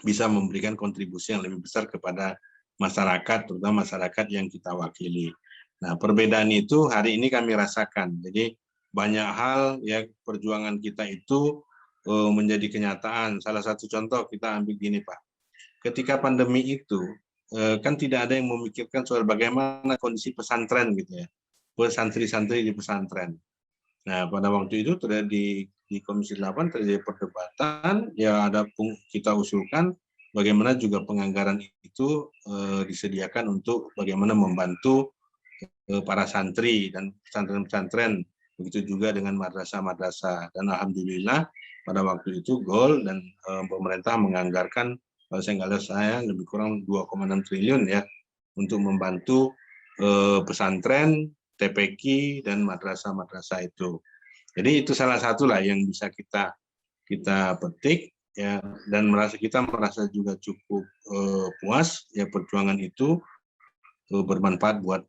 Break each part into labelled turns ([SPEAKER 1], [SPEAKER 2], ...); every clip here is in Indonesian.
[SPEAKER 1] bisa memberikan kontribusi yang lebih besar kepada masyarakat, terutama masyarakat yang kita wakili. Nah, perbedaan itu hari ini kami rasakan. Jadi banyak hal ya perjuangan kita itu menjadi kenyataan. Salah satu contoh kita ambil gini Pak. Ketika pandemi itu kan tidak ada yang memikirkan soal bagaimana kondisi pesantren gitu ya. Santri-santri di pesantren. Nah, pada waktu itu terjadi di Komisi 8 terjadi perdebatan, ya ada kita usulkan bagaimana juga penganggaran itu disediakan untuk bagaimana membantu para santri dan pesantren-pesantren, begitu juga dengan madrasah-madrasah. Dan alhamdulillah pada waktu itu GOL dan pemerintah menganggarkan, kalau saya lebih kurang 2,6 triliun ya untuk membantu pesantren, TPQ dan madrasah-madrasah itu. Jadi itu salah satu lah yang bisa kita petik ya, dan kita merasa juga cukup puas ya perjuangan itu bermanfaat buat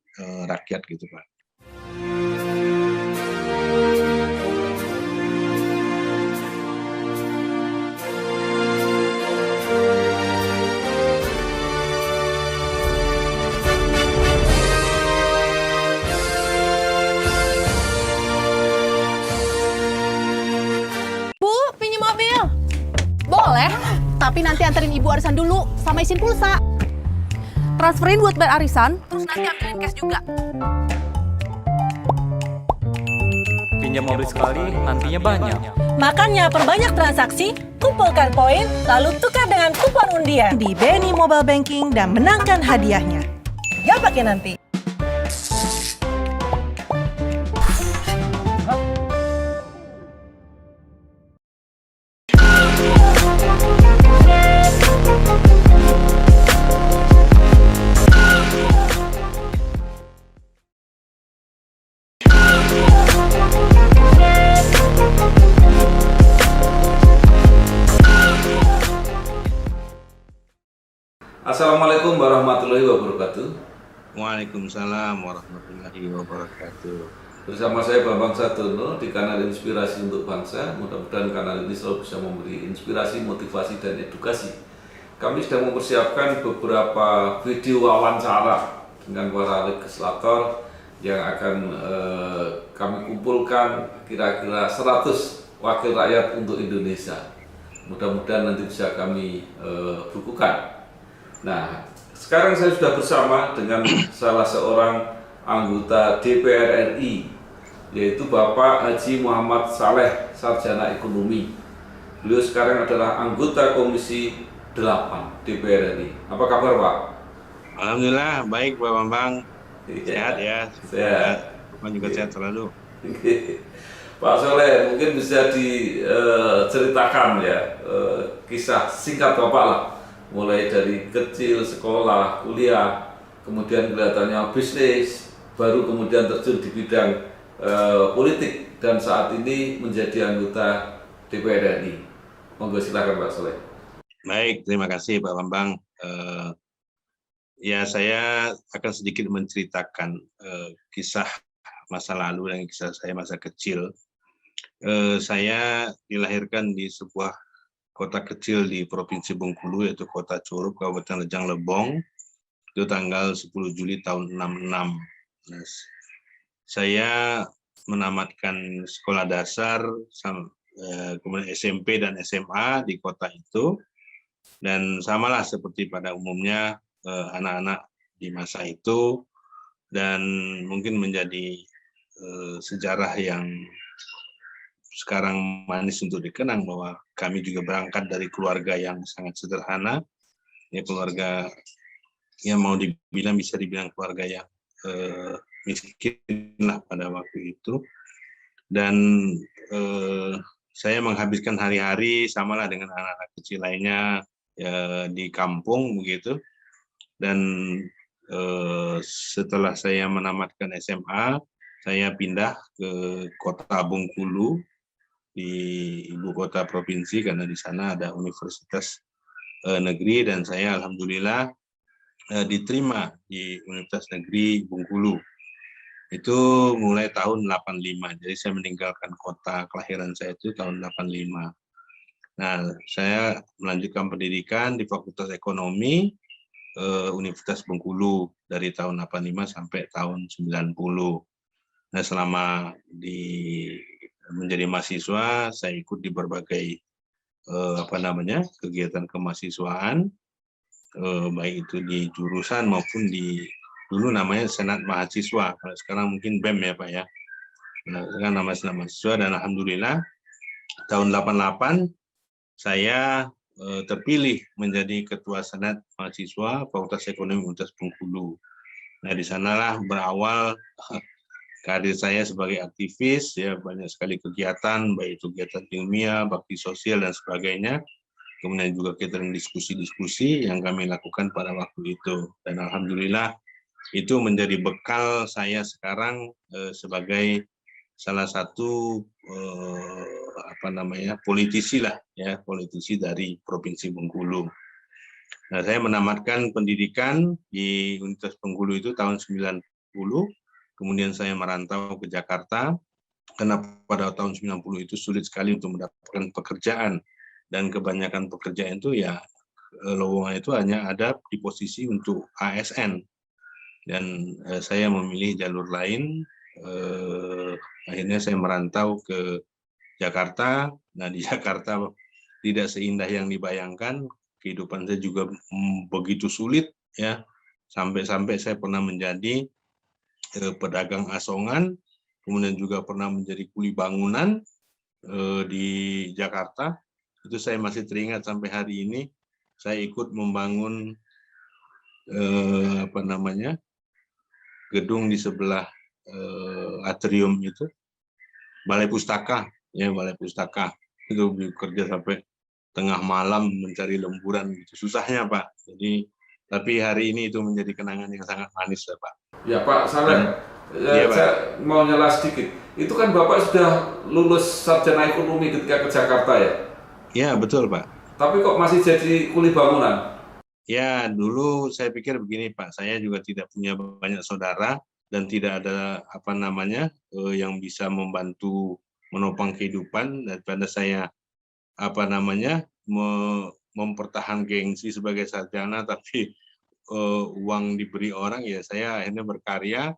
[SPEAKER 1] rakyat gitu Pak.
[SPEAKER 2] Tapi nanti anterin ibu arisan dulu, sama isin pulsa.
[SPEAKER 3] Transferin buat bayar arisan,
[SPEAKER 2] Terus nanti ambilin cash juga.
[SPEAKER 4] Pinjam mobil sekali, nantinya banyak.
[SPEAKER 5] Makanya perbanyak transaksi, kumpulkan poin, lalu tukar dengan kupon undian di BNI Mobile Banking dan menangkan hadiahnya. Gak pakai nanti.
[SPEAKER 6] Assalamualaikum warahmatullahi wabarakatuh.
[SPEAKER 1] Waalaikumsalam warahmatullahi wabarakatuh.
[SPEAKER 6] Bersama saya Bambang Satono di kanal Inspirasi untuk Bangsa. Mudah-mudahan kanal ini selalu bisa memberi inspirasi, motivasi, dan edukasi. Kami sedang mempersiapkan beberapa video wawancara dengan para legislator yang akan kami kumpulkan kira-kira 100 wakil rakyat untuk Indonesia. Mudah-mudahan nanti bisa kami bukukan. Nah, sekarang saya sudah bersama dengan salah seorang anggota DPR RI, yaitu Bapak Haji Muhammad Saleh, Sarjana Ekonomi. Beliau sekarang adalah anggota Komisi 8 DPR RI. Apa kabar Pak?
[SPEAKER 1] Alhamdulillah, baik Pak Bambang. Sehat ya.
[SPEAKER 6] Sehat.
[SPEAKER 1] Bapak juga sehat selalu.
[SPEAKER 6] Pak Soleh, mungkin bisa diceritakan ya kisah singkat Bapak lah. Mulai dari kecil, sekolah, kuliah, kemudian kelihatannya bisnis, baru kemudian terjun di bidang politik, dan saat ini menjadi anggota DPR RI. Monggo silakan Pak Soleh.
[SPEAKER 1] Baik, terima kasih Pak Bambang. Ya, saya akan sedikit menceritakan kisah masa lalu dan kisah saya masa kecil. Saya dilahirkan di sebuah kota kecil di Provinsi Bengkulu, yaitu Kota Curup, Kabupaten Rejang Lebong, itu tanggal 10 Juli tahun 66. Nah, saya menamatkan sekolah dasar, kemudian SMP dan SMA di kota itu, dan samalah seperti pada umumnya anak-anak di masa itu, dan mungkin menjadi sejarah yang sekarang manis untuk dikenang bahwa kami juga berangkat dari keluarga yang sangat sederhana, ya keluarga yang mau dibilang bisa dibilang keluarga yang miskin lah pada waktu itu, dan saya menghabiskan hari-hari samalah dengan anak-anak kecil lainnya ya, di kampung begitu, dan setelah saya menamatkan SMA, saya pindah ke Kota Bengkulu di ibu kota provinsi, karena di sana ada universitas negeri, dan saya alhamdulillah diterima di Universitas Negeri Bengkulu. Itu mulai tahun 85. Jadi saya meninggalkan kota kelahiran saya itu tahun 85. Nah, saya melanjutkan pendidikan di Fakultas Ekonomi Universitas Bengkulu dari tahun 85 sampai tahun 90. Nah, selama menjadi mahasiswa, saya ikut di berbagai kegiatan kemahasiswaan, baik itu di jurusan maupun dulu namanya Senat Mahasiswa, kalau sekarang mungkin BEM ya Pak ya. Nah, sekarang nama Senat Mahasiswa, dan alhamdulillah tahun 88 saya terpilih menjadi Ketua Senat Mahasiswa Fakultas Ekonomi Universitas Bengkulu. Nah, di sanalah berawal karir saya sebagai aktivis, ya banyak sekali kegiatan, baik itu kegiatan ilmiah, bakti sosial dan sebagainya. Kemudian juga kegiatan diskusi-diskusi yang kami lakukan pada waktu itu. Dan alhamdulillah itu menjadi bekal saya sekarang sebagai salah satu politisi lah ya, politisi dari Provinsi Bengkulu. Nah, saya menamatkan pendidikan di Universitas Bengkulu itu tahun 90, kemudian saya merantau ke Jakarta karena pada tahun 90 itu sulit sekali untuk mendapatkan pekerjaan, dan kebanyakan pekerjaan itu ya lowongan itu hanya ada di posisi untuk ASN, dan saya memilih jalur lain. Akhirnya saya merantau ke Jakarta. Nah, di Jakarta tidak seindah yang dibayangkan, kehidupan saya juga begitu sulit ya, sampai-sampai saya pernah menjadi pedagang asongan, kemudian juga pernah menjadi kuli bangunan di Jakarta. Itu saya masih teringat sampai hari ini. Saya ikut membangun gedung di sebelah atrium itu, Balai Pustaka ya, Balai Pustaka itu bekerja sampai tengah malam mencari lemburan gitu, susahnya Pak. Jadi tapi hari ini itu menjadi kenangan yang sangat manis ya Pak.
[SPEAKER 6] Ya Pak Saleh, saya mau nyela sedikit. Itu kan Bapak sudah lulus sarjana ekonomi ketika ke Jakarta ya?
[SPEAKER 1] Ya betul Pak.
[SPEAKER 6] Tapi kok masih jadi kuli bangunan?
[SPEAKER 1] Ya dulu saya pikir begini Pak, saya juga tidak punya banyak saudara dan tidak ada yang bisa membantu menopang kehidupan, daripada saya mempertahankan gengsi sebagai sarjana tapi uang diberi orang, ya saya akhirnya berkarya.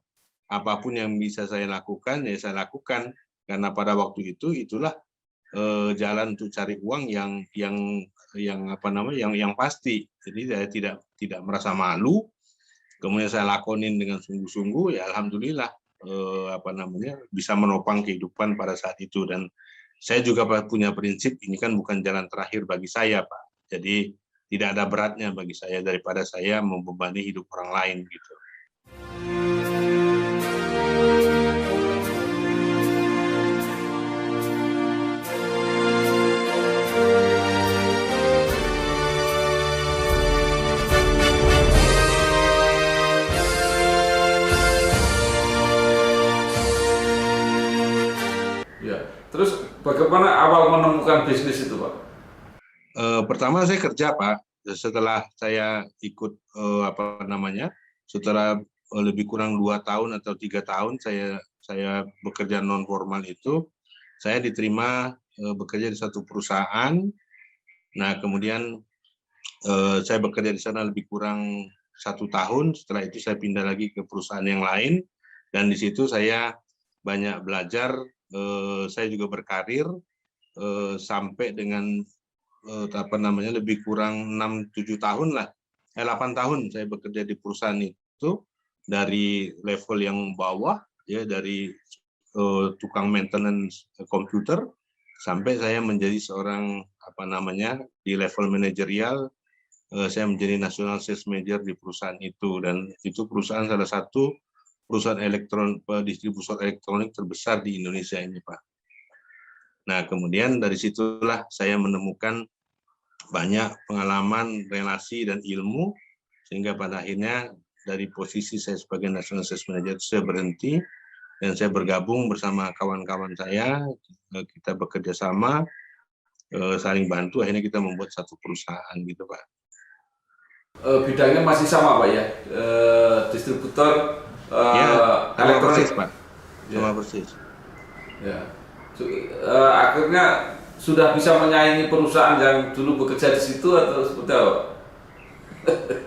[SPEAKER 1] Apapun yang bisa saya lakukan ya saya lakukan, karena pada waktu itu itulah jalan untuk cari uang yang pasti. Jadi saya tidak merasa malu, kemudian saya lakonin dengan sungguh-sungguh, ya alhamdulillah bisa menopang kehidupan pada saat itu. Dan saya juga punya prinsip, ini kan bukan jalan terakhir bagi saya Pak, jadi tidak ada beratnya bagi saya daripada saya membebani hidup orang lain gitu.
[SPEAKER 6] Terus bagaimana awal menemukan bisnis itu Pak?
[SPEAKER 1] Pertama saya kerja Pak, setelah saya ikut setelah lebih kurang 2 tahun atau 3 tahun saya bekerja non formal itu, saya diterima bekerja di satu perusahaan. Nah kemudian saya bekerja di sana lebih kurang 1 tahun. Setelah itu saya pindah lagi ke perusahaan yang lain, dan di situ saya banyak belajar. Saya juga berkarir sampai dengan lebih kurang 6-7 tahun lah, 8 tahun saya bekerja di perusahaan itu, dari level yang bawah ya, dari tukang maintenance komputer sampai saya menjadi seorang di level manajerial. Saya menjadi national sales manager di perusahaan itu, dan itu perusahaan salah satu perusahaan distributor elektronik terbesar di Indonesia ini Pak. Nah kemudian dari situlah saya menemukan banyak pengalaman, relasi dan ilmu, sehingga pada akhirnya dari posisi saya sebagai National Sales Manager saya berhenti dan saya bergabung bersama kawan-kawan saya. Kita bekerja sama, saling bantu, akhirnya kita membuat satu perusahaan gitu Pak.
[SPEAKER 6] Bidangnya masih sama Pak ya, distributor
[SPEAKER 1] sama persis Pak, sama
[SPEAKER 6] ya.
[SPEAKER 1] persis.
[SPEAKER 6] Ya. Akhirnya sudah bisa menyaingi perusahaan yang dulu bekerja di situ atau seperti apa?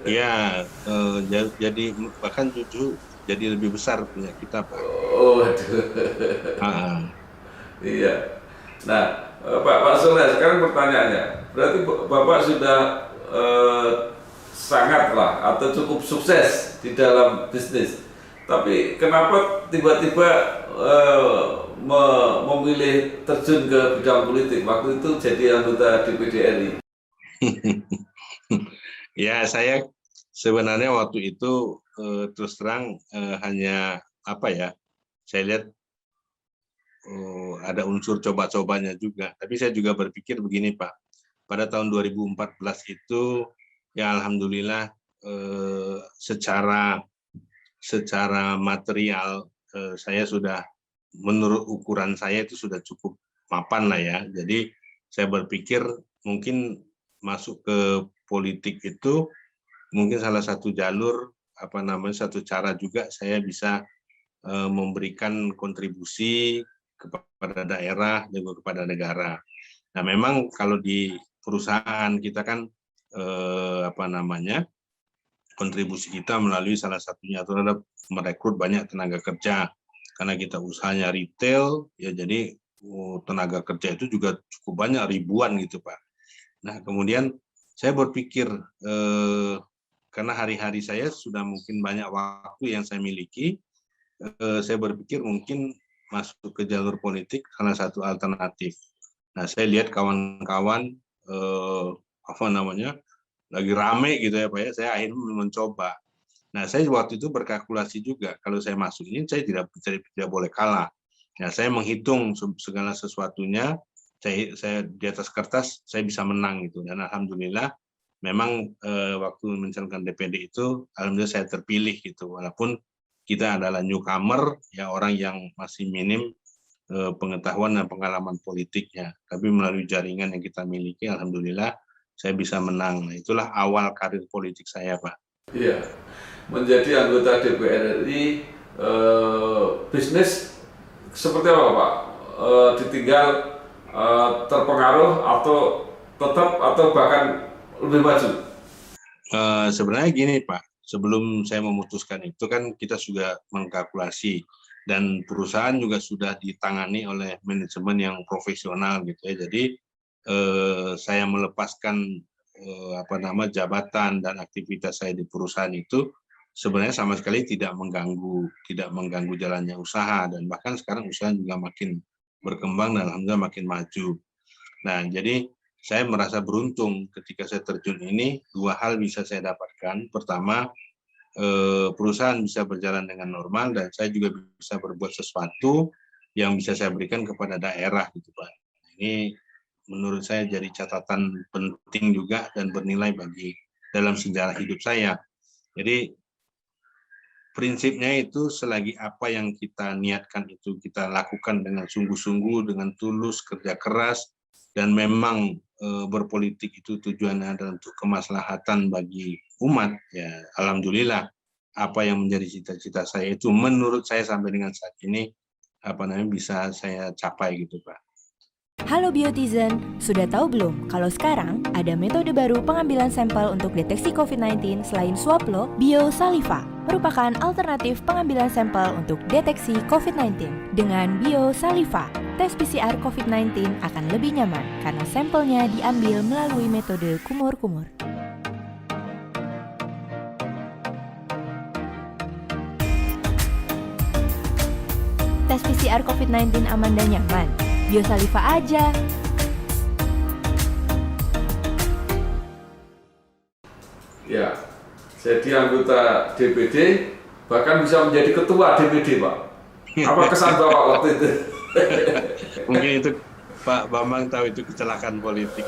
[SPEAKER 1] Ya, jadi bahkan jujur jadi lebih besar punya kita, Pak.
[SPEAKER 6] Oh, aduh.
[SPEAKER 1] Ah,
[SPEAKER 6] Iya. Nah, Pak Soleh, sekarang pertanyaannya, berarti Bapak sudah sangatlah atau cukup sukses di dalam bisnis. Tapi kenapa tiba-tiba memilih terjun ke bidang politik? Waktu itu jadi anggota DPD RI.
[SPEAKER 1] Ya, saya sebenarnya waktu itu terus terang hanya apa ya? Saya lihat ada unsur coba-cobanya juga. Tapi saya juga berpikir begini, Pak. Pada tahun 2014 itu ya alhamdulillah secara material saya sudah, menurut ukuran saya itu sudah cukup mapan lah ya. Jadi saya berpikir mungkin masuk ke politik itu mungkin salah satu jalur, satu cara juga saya bisa memberikan kontribusi kepada daerah dan kepada negara. Nah, memang kalau di perusahaan kita kan kontribusi kita melalui salah satunya terhadap merekrut banyak tenaga kerja, karena kita usahanya retail ya, jadi tenaga kerja itu juga cukup banyak, ribuan gitu, Pak. Nah, kemudian saya berpikir karena hari-hari saya sudah mungkin banyak waktu yang saya miliki, saya berpikir mungkin masuk ke jalur politik salah satu alternatif. Nah, saya lihat kawan-kawan lagi rame gitu ya, Pak ya. Saya akhirnya mencoba. Nah, saya waktu itu berkalkulasi juga, kalau saya masuk ini saya tidak boleh kalah. Nah, saya menghitung segala sesuatunya, saya di atas kertas saya bisa menang gitu. Dan alhamdulillah memang waktu mencalonkan DPD itu alhamdulillah saya terpilih gitu, walaupun kita adalah newcomer ya, orang yang masih minim pengetahuan dan pengalaman politiknya, tapi melalui jaringan yang kita miliki alhamdulillah saya bisa menang. Nah, itulah awal karir politik saya, Pak.
[SPEAKER 6] Iya, menjadi anggota DPR RI, bisnis seperti apa, Pak? Ditinggal terpengaruh atau tetap atau bahkan lebih maju?
[SPEAKER 1] Sebenarnya gini, Pak, sebelum saya memutuskan itu kan kita sudah mengkalkulasi dan perusahaan juga sudah ditangani oleh manajemen yang profesional gitu ya. Jadi saya melepaskan jabatan dan aktivitas saya di perusahaan itu sebenarnya sama sekali tidak mengganggu jalannya usaha, dan bahkan sekarang usaha juga makin berkembang dan alhamdulillah makin maju. Nah, jadi saya merasa beruntung ketika saya terjun ini, dua hal bisa saya dapatkan. Pertama, perusahaan bisa berjalan dengan normal dan saya juga bisa berbuat sesuatu yang bisa saya berikan kepada daerah gitu, Pak. Ini menurut saya jadi catatan penting juga dan bernilai bagi dalam sejarah hidup saya. Jadi prinsipnya itu selagi apa yang kita niatkan itu kita lakukan dengan sungguh-sungguh, dengan tulus, kerja keras, dan memang berpolitik itu tujuannya adalah untuk kemaslahatan bagi umat, ya alhamdulillah apa yang menjadi cita-cita saya itu menurut saya sampai dengan saat ini bisa saya capai gitu, Pak.
[SPEAKER 7] Halo Biotizen, sudah tahu belum kalau sekarang ada metode baru pengambilan sampel untuk deteksi COVID-19 selain swab lo? Biosaliva merupakan alternatif pengambilan sampel untuk deteksi COVID-19. Dengan Biosaliva, tes PCR COVID-19 akan lebih nyaman karena sampelnya diambil melalui metode kumur-kumur. Tes PCR COVID-19 aman dan nyaman. Biosaliva aja.
[SPEAKER 6] Ya, jadi anggota DPD, bahkan bisa menjadi ketua DPD, Pak. Apa kesan Bapak waktu itu?
[SPEAKER 1] Mungkin itu Pak Bambang tahu itu kecelakaan politik.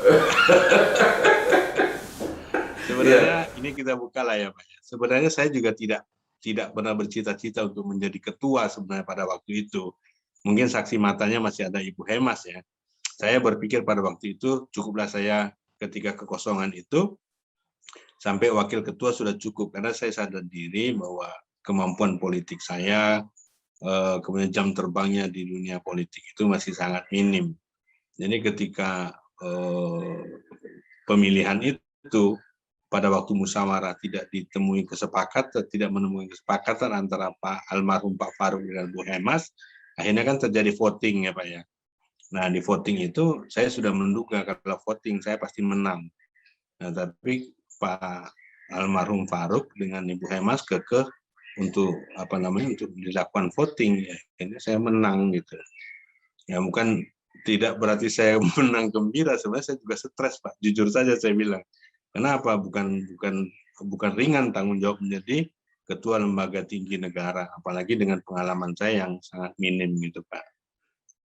[SPEAKER 1] Sebenarnya ini kita buka lah ya, Pak. Sebenarnya saya juga tidak pernah bercita-cita untuk menjadi ketua sebenarnya pada waktu itu. Mungkin saksi matanya masih ada Ibu Hemas ya. Saya berpikir pada waktu itu cukuplah saya ketika kekosongan itu sampai wakil ketua sudah cukup, karena saya sadar diri bahwa kemampuan politik saya, kemudian jam terbangnya di dunia politik itu masih sangat minim. Jadi ketika pemilihan itu pada waktu musyawarah tidak menemui kesepakatan antara almarhum Pak Faruk dengan Bu Hemas, akhirnya kan terjadi voting ya Pak ya. Nah di voting itu saya sudah menduga kalau voting saya pasti menang. Nah tapi Pak almarhum Faruk dengan Ibu Hemas kekeh untuk untuk dilakukan voting, ya akhirnya saya menang gitu. Ya bukan tidak berarti saya menang gembira, sebenarnya saya juga stres Pak. Jujur saja saya bilang. Kenapa? Bukan ringan tanggung jawab menjadi ketua lembaga tinggi negara, apalagi dengan pengalaman saya yang sangat minim gitu Pak.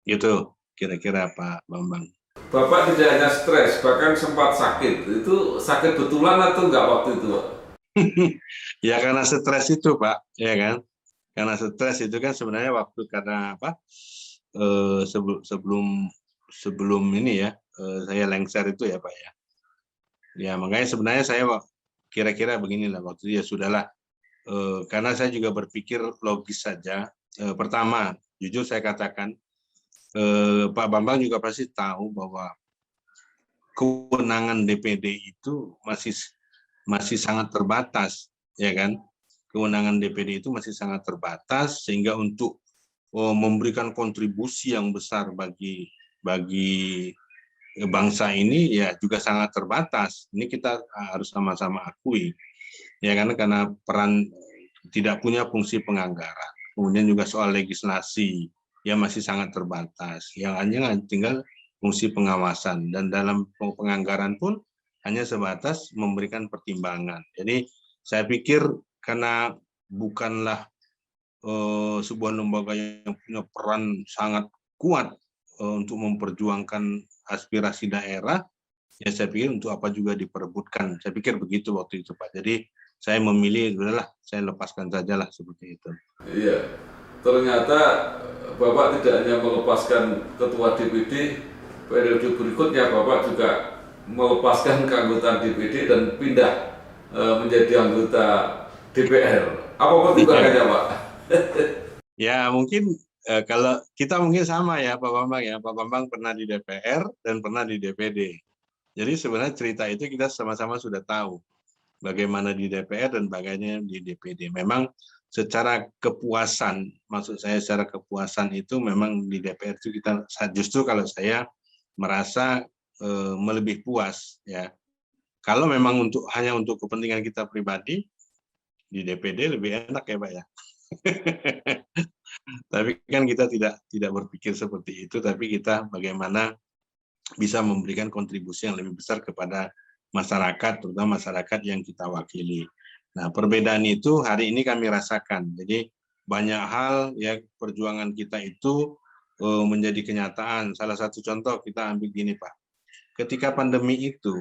[SPEAKER 1] Gitu kira-kira Pak Bambang.
[SPEAKER 6] Bapak tidak hanya stres, bahkan sempat sakit. Itu sakit betulan atau enggak waktu itu Pak?
[SPEAKER 1] Ya karena stres itu Pak, ya kan? Karena stres itu kan sebenarnya waktu karena apa? Sebelum ini ya, saya lengser itu ya Pak ya. Ya makanya sebenarnya saya kira-kira beginilah waktu itu ya sudahlah, karena saya juga berpikir logis saja. Pertama, jujur saya katakan, Pak Bambang juga pasti tahu bahwa kewenangan DPD itu masih sangat terbatas, ya kan? Kewenangan DPD itu masih sangat terbatas sehingga untuk memberikan kontribusi yang besar bagi bangsa ini ya juga sangat terbatas. Ini kita harus sama-sama akui, ya karena peran tidak punya fungsi penganggaran. Kemudian juga soal legislasi ya masih sangat terbatas. Yang hanya tinggal fungsi pengawasan dan dalam penganggaran pun hanya sebatas memberikan pertimbangan. Jadi saya pikir karena bukanlah sebuah lembaga yang punya peran sangat kuat untuk memperjuangkan aspirasi daerah, ya saya pikir untuk apa juga diperebutkan. Saya pikir begitu waktu itu Pak. Jadi saya memilih, udahlah saya lepaskan saja lah seperti itu.
[SPEAKER 6] Iya, ternyata Bapak tidak hanya melepaskan ketua DPD, periode berikutnya Bapak juga melepaskan keanggotaan DPD dan pindah menjadi anggota DPR. Apa pertimbangannya Pak?
[SPEAKER 1] Ya mungkin kalau kita mungkin sama ya Pak Bambang ya. Pak Bambang pernah di DPR dan pernah di DPD. Jadi sebenarnya cerita itu kita sama-sama sudah tahu bagaimana di DPR dan bagaimana di DPD. Memang secara kepuasan, maksud saya secara kepuasan itu memang di DPR itu kita justru kalau saya merasa melebih puas ya. Kalau memang hanya untuk kepentingan kita pribadi di DPD lebih enak ya Pak ya. Tapi kan kita tidak berpikir seperti itu, tapi kita bagaimana bisa memberikan kontribusi yang lebih besar kepada masyarakat, terutama masyarakat yang kita wakili. Nah, perbedaan itu hari ini kami rasakan. Jadi banyak hal ya perjuangan kita itu menjadi kenyataan. Salah satu contoh kita ambil gini Pak. Ketika pandemi itu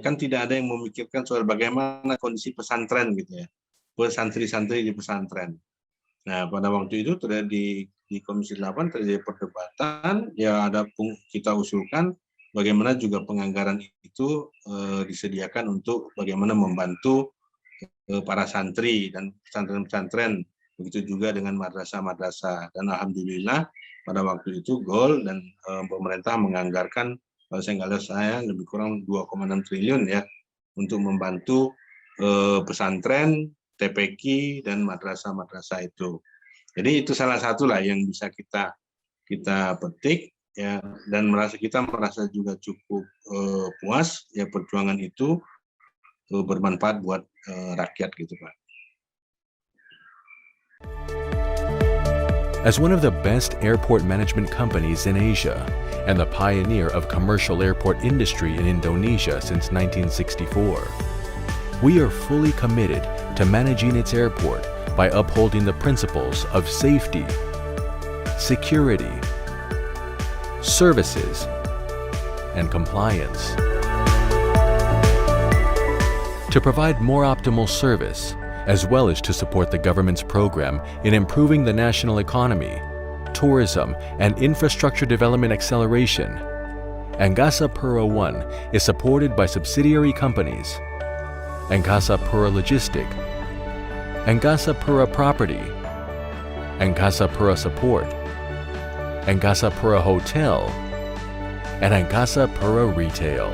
[SPEAKER 1] kan tidak ada yang memikirkan soal bagaimana kondisi pesantren gitu ya. Santri-santri di pesantren. Nah, pada waktu itu terjadi di Komisi 8 terjadi perdebatan, ya kita usulkan bagaimana juga penganggaran itu disediakan untuk bagaimana membantu para santri dan pesantren-pesantren, begitu juga dengan madrasah-madrasah. Dan alhamdulillah pada waktu itu GOL dan pemerintah menganggarkan, kalau saya lebih kurang 2,6 triliun ya untuk membantu pesantren, TPQ dan madrasah-madrasah itu. Jadi itu salah satu lah yang bisa kita petik ya, dan kita merasa juga cukup puas ya perjuangan itu bermanfaat buat rakyat gitu Pak.
[SPEAKER 8] As one of the best airport management companies in Asia and the pioneer of commercial airport industry in Indonesia since 1964, we are fully committed to managing its airport by upholding the principles of safety, security, services, and compliance. To provide more optimal service, as well as to support the government's program in improving the national economy, tourism, and infrastructure development acceleration, Angkasa Pura I is supported by subsidiary companies Angkasa Pura Logistic, Angkasa Pura Property, Angkasa Pura Support, Angkasa Pura Hotel, and Angkasa Pura Retail.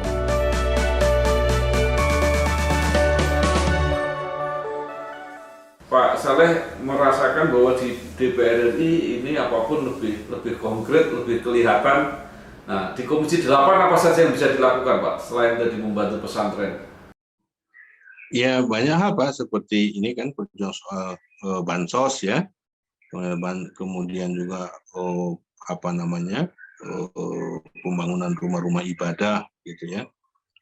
[SPEAKER 6] Pak Saleh merasakan bahwa di DPR RI ini apapun lebih konkret, lebih kelihatan. Nah, di Komisi 8 apa saja yang bisa dilakukan, Pak, selain tadi membantu pesantren?
[SPEAKER 1] Ya banyak hal Pak, seperti ini kan perjuangan soal bansos ya, kemudian juga pembangunan rumah-rumah ibadah gitu ya,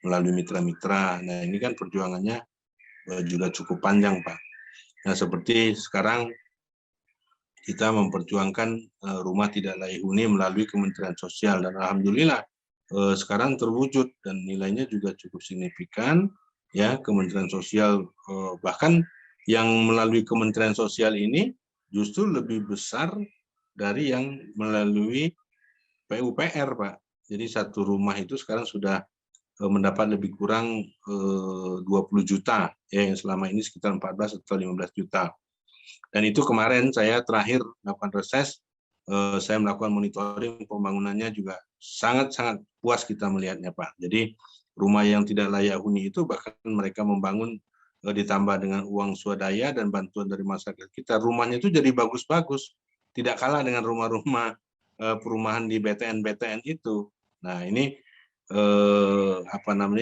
[SPEAKER 1] melalui mitra-mitra. Nah ini kan perjuangannya juga cukup panjang Pak. Nah seperti sekarang kita memperjuangkan rumah tidak layak huni melalui Kementerian Sosial, dan alhamdulillah sekarang terwujud dan nilainya juga cukup signifikan ya. Kementerian Sosial bahkan yang melalui Kementerian Sosial ini justru lebih besar dari yang melalui PUPR Pak. Jadi satu rumah itu sekarang sudah mendapat lebih kurang 20 juta ya, yang selama ini sekitar 14 atau 15 juta. Dan itu kemarin saya terakhir melakukan reses, saya melakukan monitoring pembangunannya juga sangat-sangat puas kita melihatnya Pak. Jadi rumah yang tidak layak huni itu bahkan mereka membangun ditambah dengan uang swadaya dan bantuan dari masyarakat kita, rumahnya itu jadi bagus-bagus, tidak kalah dengan rumah-rumah perumahan di BTN itu. Nah ini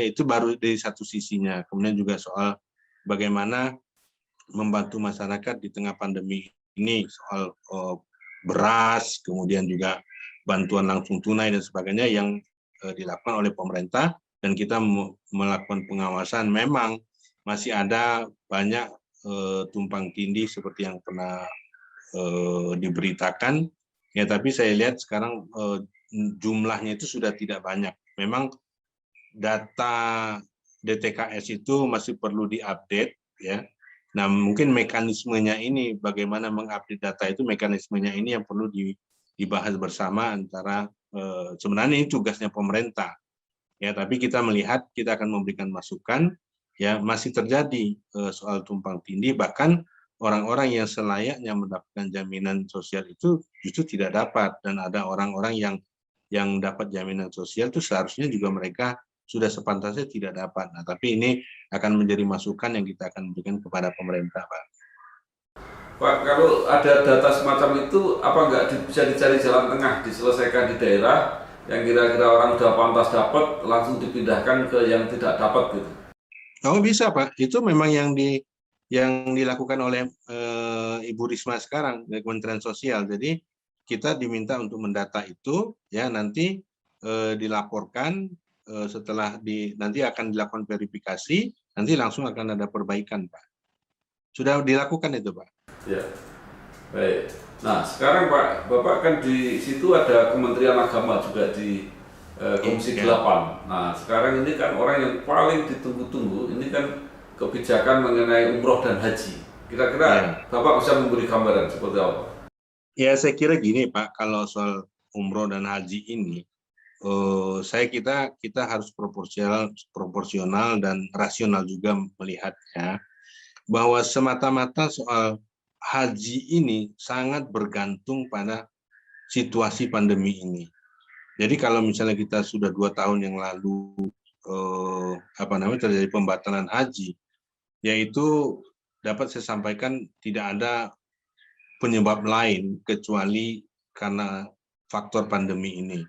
[SPEAKER 1] itu baru dari satu sisinya. Kemudian juga soal bagaimana membantu masyarakat di tengah pandemi ini, soal beras, kemudian juga bantuan langsung tunai dan sebagainya yang dilakukan oleh pemerintah, dan kita melakukan pengawasan. Memang masih ada banyak tumpang tindih seperti yang pernah diberitakan ya, tapi saya lihat sekarang jumlahnya itu sudah tidak banyak. Memang data DTKS itu masih perlu diupdate ya. Nah mungkin mekanismenya ini, bagaimana mengupdate data itu, mekanismenya ini yang perlu dibahas bersama antara sebenarnya ini tugasnya pemerintah ya, tapi kita melihat kita akan memberikan masukan ya. Masih terjadi soal tumpang tindih, bahkan orang-orang yang selayaknya mendapatkan jaminan sosial itu justru tidak dapat, dan ada orang-orang yang dapat jaminan sosial itu seharusnya juga mereka sudah sepantasnya tidak dapat. Nah, tapi ini akan menjadi masukan yang kita akan berikan kepada pemerintah, Pak.
[SPEAKER 6] Pak, kalau ada data semacam itu, apa nggak bisa dicari jalan tengah, diselesaikan di daerah, yang kira-kira orang sudah pantas dapat, langsung dipindahkan ke yang tidak dapat gitu?
[SPEAKER 1] Oh bisa Pak, itu memang yang dilakukan oleh Ibu Risma sekarang dari Kementerian Sosial. Jadi kita diminta untuk mendata itu, ya nanti dilaporkan. Setelah nanti akan dilakukan verifikasi, nanti langsung akan ada perbaikan, Pak. Sudah dilakukan itu, Pak.
[SPEAKER 6] Ya, baik. Nah, sekarang Pak, Bapak kan di situ ada Kementerian Agama juga di Komisi 8. Nah, sekarang ini kan orang yang paling ditunggu-tunggu, ini kan kebijakan mengenai umroh dan haji. Kira-kira Bapak bisa memberi gambaran seperti apa?
[SPEAKER 1] Ya, saya kira gini, Pak, kalau soal umroh dan haji ini, kita harus proporsional dan rasional juga melihatnya, bahwa semata-mata soal haji ini sangat bergantung pada situasi pandemi ini. Jadi kalau misalnya kita sudah 2 tahun yang lalu terjadi pembatalan haji, yaitu dapat saya sampaikan tidak ada penyebab lain kecuali karena faktor pandemi ini.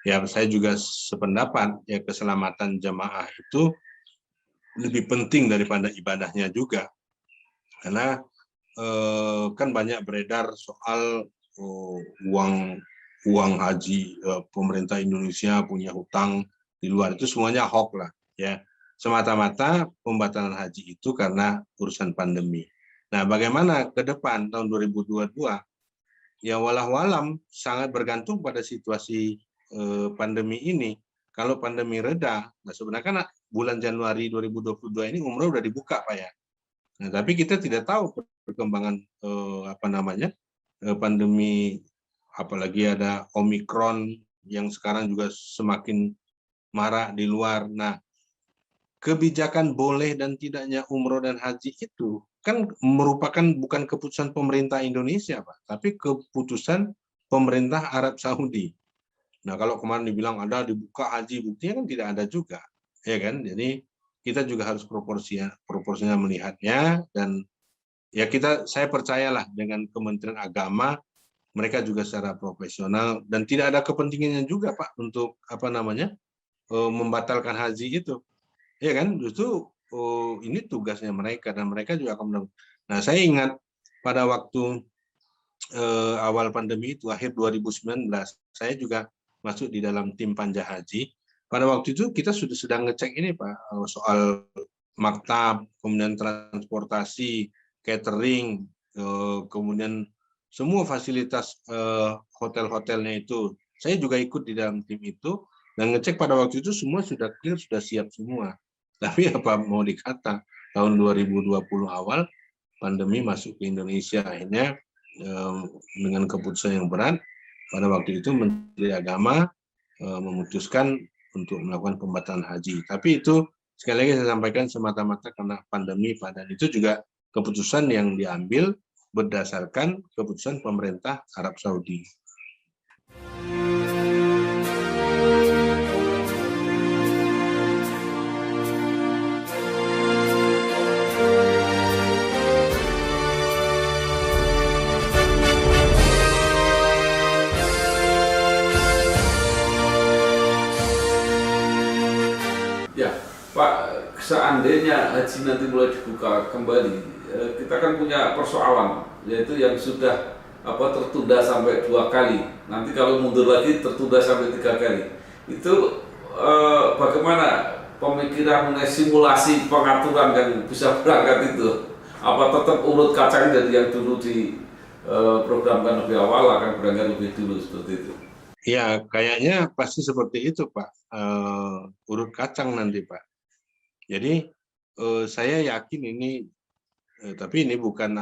[SPEAKER 1] Ya, saya juga sependapat ya, keselamatan jamaah itu lebih penting daripada ibadahnya juga, karena kan banyak beredar soal uang haji, pemerintah Indonesia punya hutang di luar, itu semuanya hoax lah ya. Semata-mata pembatalan haji itu karena urusan pandemi. Nah, bagaimana ke depan tahun 2022? Ya walau-alam sangat bergantung pada situasi pandemi ini. Kalau pandemi reda, nah sebenarnya kan bulan Januari 2022 ini umroh udah dibuka Pak ya. Nah, tapi kita tidak tahu perkembangan pandemi, apalagi ada Omikron yang sekarang juga semakin marak di luar. Nah, kebijakan boleh dan tidaknya umroh dan haji itu kan merupakan bukan keputusan pemerintah Indonesia, Pak, tapi keputusan pemerintah Arab Saudi. Nah, kalau kemarin dibilang ada dibuka haji, buktinya kan tidak ada juga, ya kan? Jadi kita juga harus proporsinya melihatnya, dan ya saya percayalah dengan Kementerian Agama, mereka juga secara profesional dan tidak ada kepentingannya juga Pak untuk membatalkan haji itu, ya kan? Justru ini tugasnya mereka dan mereka juga akan. Nah, saya ingat pada waktu awal pandemi itu akhir 2019, saya juga masuk di dalam tim panja haji. Pada waktu itu kita sudah sedang ngecek ini Pak, soal maktab, kemudian transportasi, catering, kemudian semua fasilitas hotel-hotelnya itu. Saya juga ikut di dalam tim itu dan ngecek pada waktu itu semua sudah clear, sudah siap semua. Tapi apa mau dikata, tahun 2020 awal pandemi masuk ke Indonesia, akhirnya dengan keputusan yang berat pada waktu itu Menteri Agama memutuskan untuk melakukan pembatalan haji. Tapi itu sekali lagi saya sampaikan semata-mata karena pandemi, dan itu juga keputusan yang diambil berdasarkan keputusan pemerintah Arab Saudi.
[SPEAKER 6] Pak, seandainya haji nanti mulai dibuka kembali, kita kan punya persoalan, yaitu yang sudah tertunda sampai 2 kali. Nanti kalau mundur lagi tertunda sampai 3 kali. Itu bagaimana pemikiran mengenai simulasi pengaturan yang bisa berangkat itu? Apa tetap urut kacang dari yang dulu diprogramkan lebih awal akan berangkat lebih dulu seperti itu?
[SPEAKER 1] Ya, kayaknya pasti seperti itu Pak. Urut kacang nanti Pak. Jadi saya yakin ini, tapi ini bukan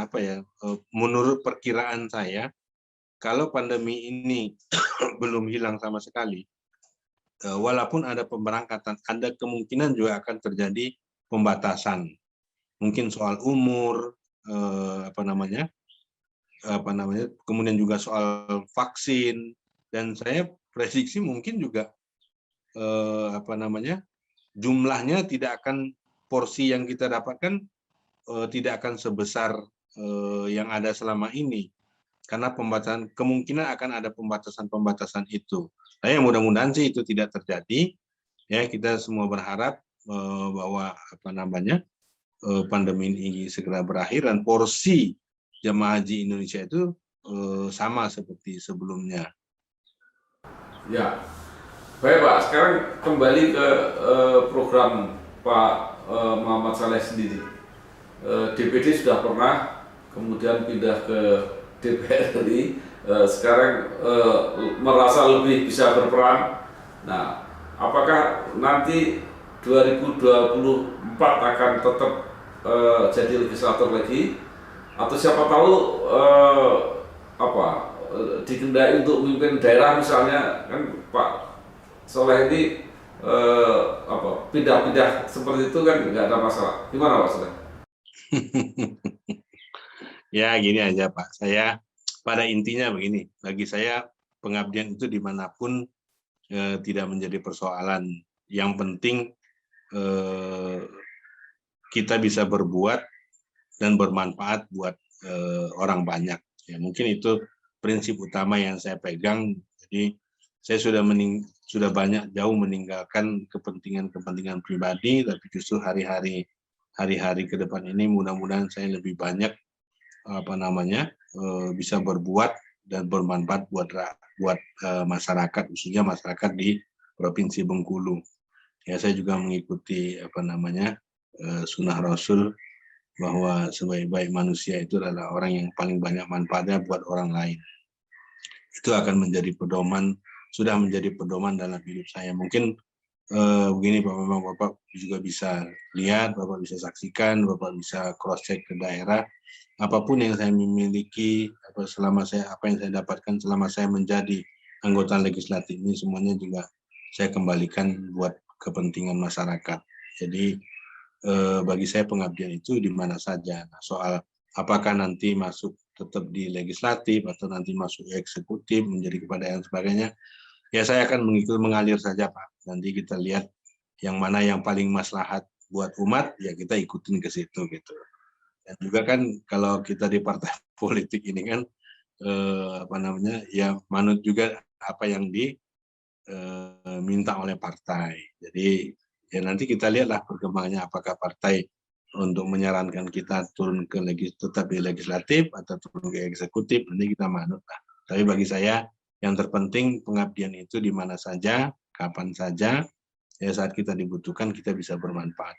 [SPEAKER 1] menurut perkiraan saya, kalau pandemi ini belum hilang sama sekali, walaupun ada pemberangkatan, ada kemungkinan juga akan terjadi pembatasan. Mungkin soal umur, kemudian juga soal vaksin, dan saya prediksi mungkin juga jumlahnya tidak akan, porsi yang kita dapatkan tidak akan sebesar yang ada selama ini, karena kemungkinan akan ada pembatasan itu. Nah, yang mudah-mudahan sih itu tidak terjadi. Ya, kita semua berharap bahwa pandemi ini segera berakhir dan porsi jemaah haji Indonesia itu sama seperti sebelumnya.
[SPEAKER 6] Ya. Baik Pak, sekarang kembali ke program Pak Muhammad Saleh sendiri. DPD sudah pernah, kemudian pindah ke DPR RI, sekarang merasa lebih bisa berperan. Nah, apakah nanti 2024 akan tetap jadi legislator lagi, atau siapa tahu dikendaki untuk memimpin daerah misalnya, kan Pak Soleh ini pindah-pindah seperti itu kan nggak ada masalah. Gimana Pak Soleh?
[SPEAKER 1] Ya gini aja Pak, saya pada intinya begini, bagi saya pengabdian itu dimanapun tidak menjadi persoalan. Yang penting kita bisa berbuat dan bermanfaat buat orang banyak. Ya, mungkin itu prinsip utama yang saya pegang. Jadi saya sudah banyak jauh meninggalkan kepentingan pribadi, tapi justru hari-hari ke depan ini mudah-mudahan saya lebih banyak bisa berbuat dan bermanfaat buat masyarakat, khususnya masyarakat di Provinsi Bengkulu. Ya, saya juga mengikuti sunnah Rasul, bahwa sebaik-baik manusia itu adalah orang yang paling banyak manfaatnya buat orang lain. Itu akan menjadi pedoman, sudah menjadi pedoman dalam hidup saya. Mungkin begini Bapak juga bisa lihat, Bapak bisa saksikan, Bapak bisa cross check ke daerah. Apapun yang saya miliki, apa yang saya dapatkan selama saya menjadi anggota legislatif ini, semuanya juga saya kembalikan buat kepentingan masyarakat. Jadi bagi saya pengabdian itu di mana saja. Nah, soal apakah nanti masuk tetap di legislatif atau nanti masuk eksekutif menjadi kepada yang sebagainya, ya saya akan mengalir saja Pak. Nanti kita lihat yang mana yang paling maslahat buat umat, ya kita ikutin ke situ gitu. Dan juga kan kalau kita di partai politik ini kan ya manut juga apa yang diminta oleh partai. Jadi ya nanti kita lihatlah perkembangannya, apakah partai untuk menyarankan kita turun ke tetap di legislatif atau turun ke eksekutif, nanti kita manut lah. Tapi bagi saya yang terpenting pengabdian itu di mana saja, kapan saja, ya saat kita dibutuhkan kita bisa bermanfaat.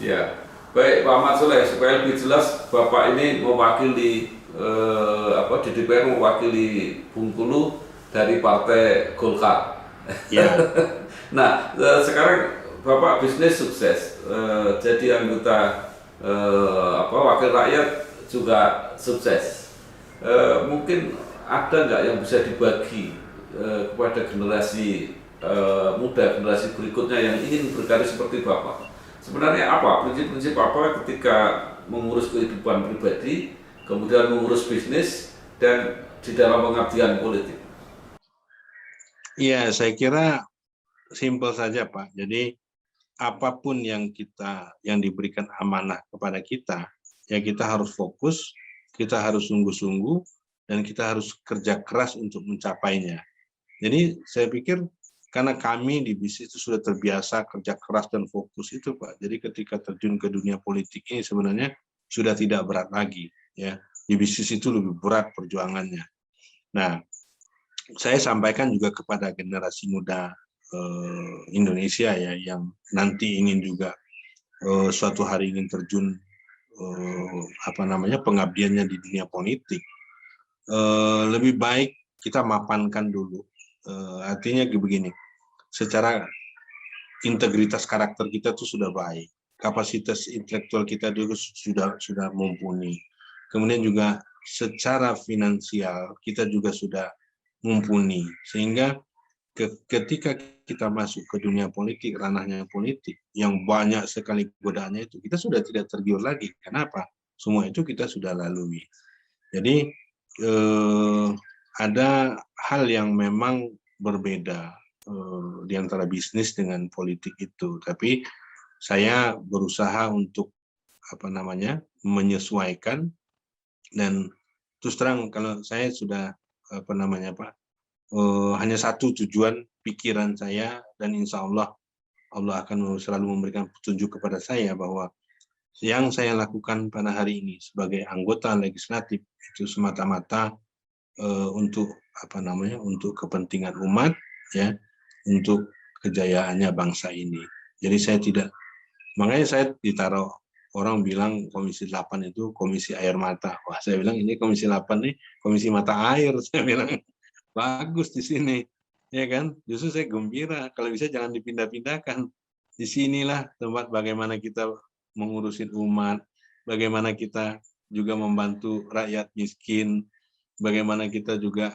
[SPEAKER 6] Ya, baik Pak Ahmad Soleh, supaya lebih jelas Bapak ini mewakili di DPR, mewakili Bengkulu dari Partai Golkar.
[SPEAKER 1] Ya.
[SPEAKER 6] Nah, sekarang Bapak bisnis sukses, jadi anggota wakil rakyat juga sukses. Mungkin ada nggak yang bisa dibagi kepada generasi muda, generasi berikutnya yang ingin berkarir seperti Bapak? Sebenarnya apa prinsip-prinsip apa ketika mengurus kehidupan pribadi, kemudian mengurus bisnis, dan di dalam pengabdian politik?
[SPEAKER 1] Iya, saya kira simpel saja Pak. Jadi apapun yang diberikan amanah kepada kita, ya kita harus fokus, kita harus sungguh-sungguh, dan kita harus kerja keras untuk mencapainya. Jadi saya pikir karena kami di bisnis itu sudah terbiasa kerja keras dan fokus itu Pak. Jadi ketika terjun ke dunia politik ini sebenarnya sudah tidak berat lagi. Ya, di bisnis itu lebih berat perjuangannya. Nah, saya sampaikan juga kepada generasi muda Indonesia ya, yang nanti ingin juga suatu hari ingin terjun pengabdiannya di dunia politik. Lebih baik kita mapankan dulu. Artinya begini. Secara integritas karakter kita itu sudah baik, kapasitas intelektual kita juga sudah mumpuni. Kemudian juga secara finansial kita juga sudah mumpuni, sehingga ketika kita masuk ke dunia politik, ranahnya politik, yang banyak sekali godaannya itu, kita sudah tidak tergiur lagi. Kenapa? Semua itu kita sudah lalui. Jadi ada hal yang memang berbeda di antara bisnis dengan politik itu, tapi saya berusaha untuk menyesuaikan, dan terus terang kalau saya sudah hanya satu tujuan pikiran saya, dan insya Allah akan selalu memberikan petunjuk kepada saya bahwa yang saya lakukan pada hari ini sebagai anggota legislatif itu semata-mata untuk kepentingan umat, ya, untuk kejayaannya bangsa ini. Jadi saya makanya saya ditaruh, orang bilang Komisi 8 itu komisi air mata. Wah, saya bilang ini Komisi 8 nih komisi mata air. Saya bilang bagus di sini, ya kan? Justru saya gembira, kalau bisa jangan dipindah-pindahkan. Di sinilah tempat bagaimana kita mengurusin umat, bagaimana kita juga membantu rakyat miskin, bagaimana kita juga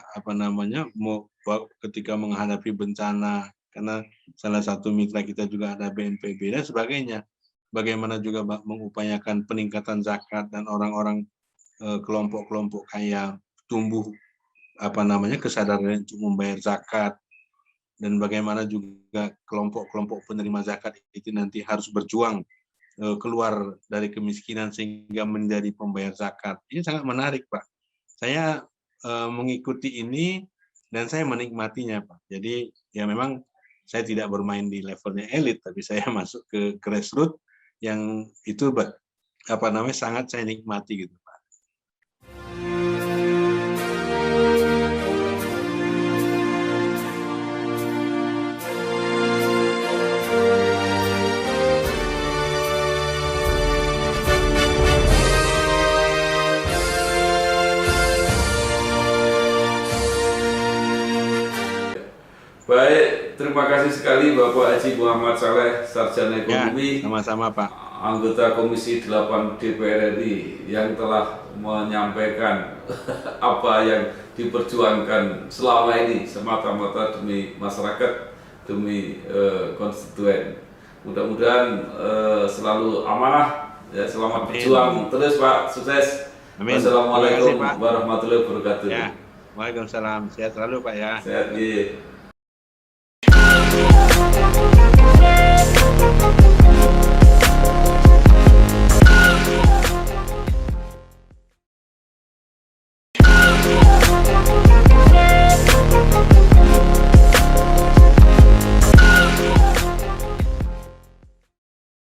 [SPEAKER 1] ketika menghadapi bencana, karena salah satu mitra kita juga ada BNPB dan sebagainya. Bagaimana juga mengupayakan peningkatan zakat dan orang-orang kelompok-kelompok kaya tumbuh kesadaran untuk membayar zakat, dan bagaimana juga kelompok-kelompok penerima zakat itu nanti harus berjuang keluar dari kemiskinan sehingga menjadi pembayar zakat. Ini sangat menarik Pak. Saya mengikuti ini dan saya menikmatinya Pak. Jadi ya memang saya tidak bermain di levelnya elit, tapi saya masuk ke grassroots yang itu sangat saya nikmati gitu Pak.
[SPEAKER 6] terima kasih sekali Bapak Haji Muhammad Saleh, Sarjana Ekonomi,
[SPEAKER 1] sama-sama Pak.
[SPEAKER 6] anggota Komisi 8 DPR RI yang telah menyampaikan apa yang diperjuangkan selama ini semata-mata demi masyarakat, demi konstituen. Mudah-mudahan selalu amanah, ya, selamat berjuang terus Pak, sukses.
[SPEAKER 1] Amin.
[SPEAKER 6] Wassalamualaikum
[SPEAKER 1] Terima kasih, Pak.
[SPEAKER 6] warahmatullahi wabarakatuh.
[SPEAKER 1] Ya. Waalaikumsalam. Sehat selalu Pak ya.
[SPEAKER 6] Sehat, iya.